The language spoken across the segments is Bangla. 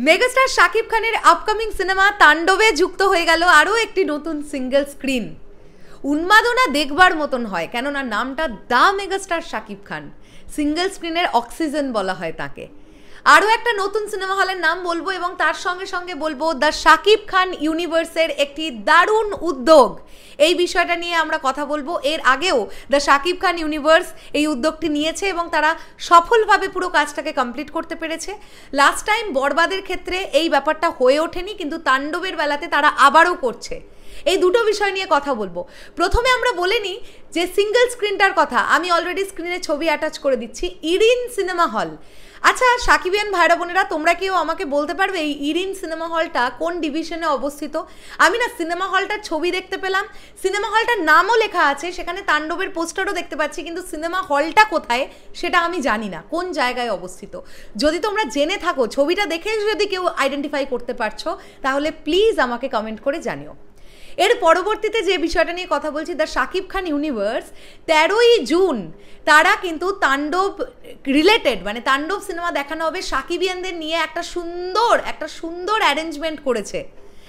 মেগাস্টার শাকিব খানের আপকামিং সিনেমা তাণ্ডবে যুক্ত হয়ে গেল আরও একটি নতুন সিঙ্গেল স্ক্রিন। উন্মাদনা দেখবার মতন হয়, কেননা নামটা the megastar Shakib Khan, single স্ক্রিনের অক্সিজেন বলা হয় তাকে। আরও একটা নতুন সিনেমা হলের নাম বলবো এবং তার সঙ্গে সঙ্গে বলবো দ্য শাকিব খান ইউনিভার্সের একটি দারুণ উদ্যোগ। এই বিষয়টা নিয়ে আমরা কথা বলবো। এর আগেও দ্য শাকিব খান ইউনিভার্স এই উদ্যোগটি নিয়েছে এবং তারা সফলভাবে পুরো কাজটাকে কমপ্লিট করতে পেরেছে। লাস্ট টাইম বরবাদের ক্ষেত্রে এই ব্যাপারটা হয়ে ওঠেনি, কিন্তু তাণ্ডবের বেলাতে তারা আবারও করছে। এই দুটো বিষয় নিয়ে কথা বলবো। প্রথমে আমরা বলে নিই যে সিঙ্গেল স্ক্রিনটার কথা। আমি অলরেডি স্ক্রিনে ছবি অ্যাটাচ করে দিচ্ছি। Irin cinema hall. আচ্ছা সাকিবিয়ান ভাইরা বোনেরা, তোমরা কেউ আমাকে বলতে পারবে এই ইরিন সিনেমা হলটা কোন ডিভিশনে অবস্থিত? আমি না সিনেমা হলটার ছবি দেখতে পেলাম, সিনেমা হলটার নামও লেখা আছে, সেখানে তাণ্ডবের পোস্টারও দেখতে পাচ্ছি, কিন্তু সিনেমা হলটা কোথায় সেটা আমি জানি না কোন জায়গায় অবস্থিত। যদি তোমরা জেনে থাকো, ছবিটা দেখে যদি কেউ আইডেন্টিফাই করতে পারছো, তাহলে প্লিজ আমাকে কমেন্ট করে জানিও। এর পরবর্তীতে যে বিষয়টা নিয়ে কথা বলছি, দ্য শাকিব খান ইউনিভার্স 13ই জুন তারা কিন্তু তাণ্ডব রিলেটেড, মানে তাণ্ডব সিনেমা দেখানো হবে সাকিবিয়ানদের নিয়ে, একটা সুন্দর অ্যারেঞ্জমেন্ট করেছে,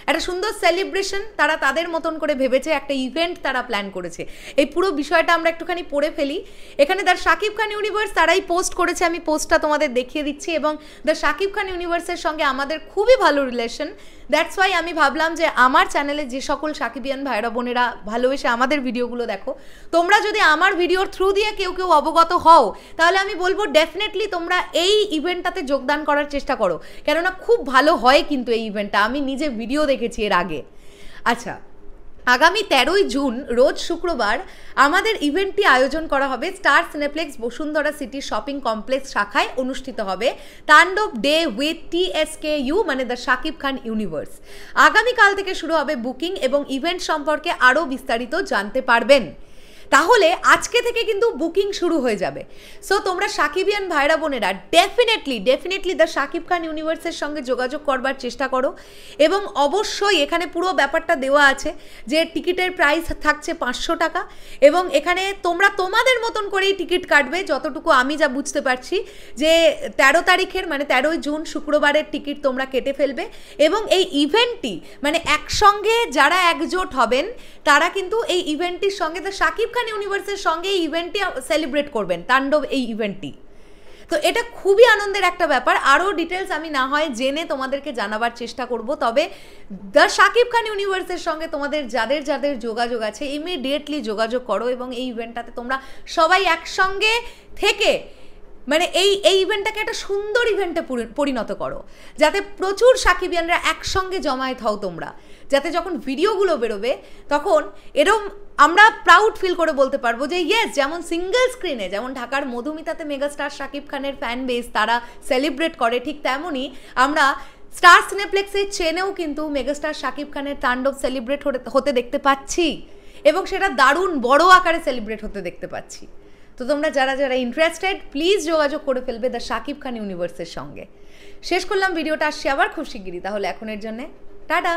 একটা সুন্দর সেলিব্রেশন তারা তাদের মতন করে ভেবেছে, একটা ইভেন্ট তারা প্ল্যান করেছে। এই পুরো বিষয়টা আমরা একটুখানি পড়ে ফেলি। এখানে দ্য শাকিব খান ইউনিভার্স তারাই পোস্ট করেছে, আমি পোস্টটা তোমাদের দেখিয়ে দিচ্ছি। এবং দ্য শাকিব খান ইউনিভার্সের সঙ্গে আমাদের খুবই ভালো রিলেশন। দ্যাটস ওয়াই আমি ভাবলাম যে আমার চ্যানেলে যে সকল সাকিবিয়ান ভাইরা বোনেরা ভালোবেসে আমাদের ভিডিওগুলো দেখো, তোমরা যদি আমার ভিডিওর থ্রু দিয়ে কেউ অবগত হও, তাহলে আমি বলবো ডেফিনেটলি তোমরা এই ইভেন্টটাতে যোগদান করার চেষ্টা করো, কেননা খুব ভালো হয় কিন্তু এই ইভেন্টটা। আমি নিজে ভিডিও দেখেছি এর আগে। আচ্ছা, আগামী 13ই জুন রোজ শুক্রবার আমাদের ইভেন্টটি আয়োজন করা হবে star cineplex Bashundhara city shopping complex শাখায় অনুষ্ঠিত হবে তাণ্ডব ডে উইথ TSKU, মানে দ্য শাকিব খান ইউনিভার্স। আগামীকাল থেকে শুরু হবে বুকিং এবং ইভেন্ট সম্পর্কে আরও বিস্তারিত জানতে পারবেন। তাহলে আজকে থেকে কিন্তু বুকিং শুরু হয়ে যাবে। সো তোমরা সাকিবিয়ান ভাইরা বোনেরা ডেফিনেটলি দ্য শাকিব খান ইউনিভার্সের সঙ্গে যোগাযোগ করবার চেষ্টা করো। এবং অবশ্যই এখানে পুরো ব্যাপারটা দেওয়া আছে যে টিকিটের প্রাইস থাকছে 500 টাকা এবং এখানে তোমরা তোমাদের মতন করেই টিকিট কাটবে। যতটুকু আমি যা বুঝতে পারছি যে 13 তারিখের, মানে 13ই জুন শুক্রবারের টিকিট তোমরা কেটে ফেলবে এবং এই ইভেন্টটি, মানে একসঙ্গে যারা একজোট হবেন তারা কিন্তু এই ইভেন্টটির সঙ্গে দ্য শাকিব খান ইউনিভার্সের সঙ্গে এই ইভেন্টটি সেলিব্রেট করবেন, তাণ্ডব এই ইভেন্টটি। তো এটা খুবই আনন্দের একটা ব্যাপার। আরও ডিটেলস আমি না হয় জেনে তোমাদেরকে জানাবার চেষ্টা করব। তবে দ্য শাকিব খান ইউনিভার্সের সঙ্গে তোমাদের যাদের যোগাযোগ আছে ইমিডিয়েটলি যোগাযোগ করো এবং এই ইভেন্টটাতে তোমরা সবাই একসঙ্গে থেকে, মানে এই ইভেন্টটাকে একটা সুন্দর ইভেন্টে পরিণত করো, যাতে প্রচুর সাকিবিয়ানরা একসঙ্গে জমায়েত হও তোমরা, যাতে যখন ভিডিওগুলো বেরোবে তখন এরম আমরা প্রাউড ফিল করে বলতে পারবো যে ইয়েস, যেমন সিঙ্গেল স্ক্রিনে যেমন ঢাকার মধুমিতাতে মেগাস্টার শাকিব খানের ফ্যান বেস তারা সেলিব্রেট করে, ঠিক তেমনই আমরা স্টার সিনেপ্লেক্সের চেনেও কিন্তু মেগাস্টার শাকিব খানের তাণ্ডব সেলিব্রেট হতে দেখতে পাচ্ছি এবং সেটা দারুণ বড় আকারে সেলিব্রেট হতে দেখতে পাচ্ছি। তো তোমরা যারা ইন্টারেস্টেড প্লিজ যোগাযোগ করে ফেলবে দ্য শাকিব খান ইউনিভার্সের সঙ্গে। শেষ করলাম ভিডিওটা, আসছি আবার খুব শিগগিরই। তাহলে এখনের জন্যে টাটা।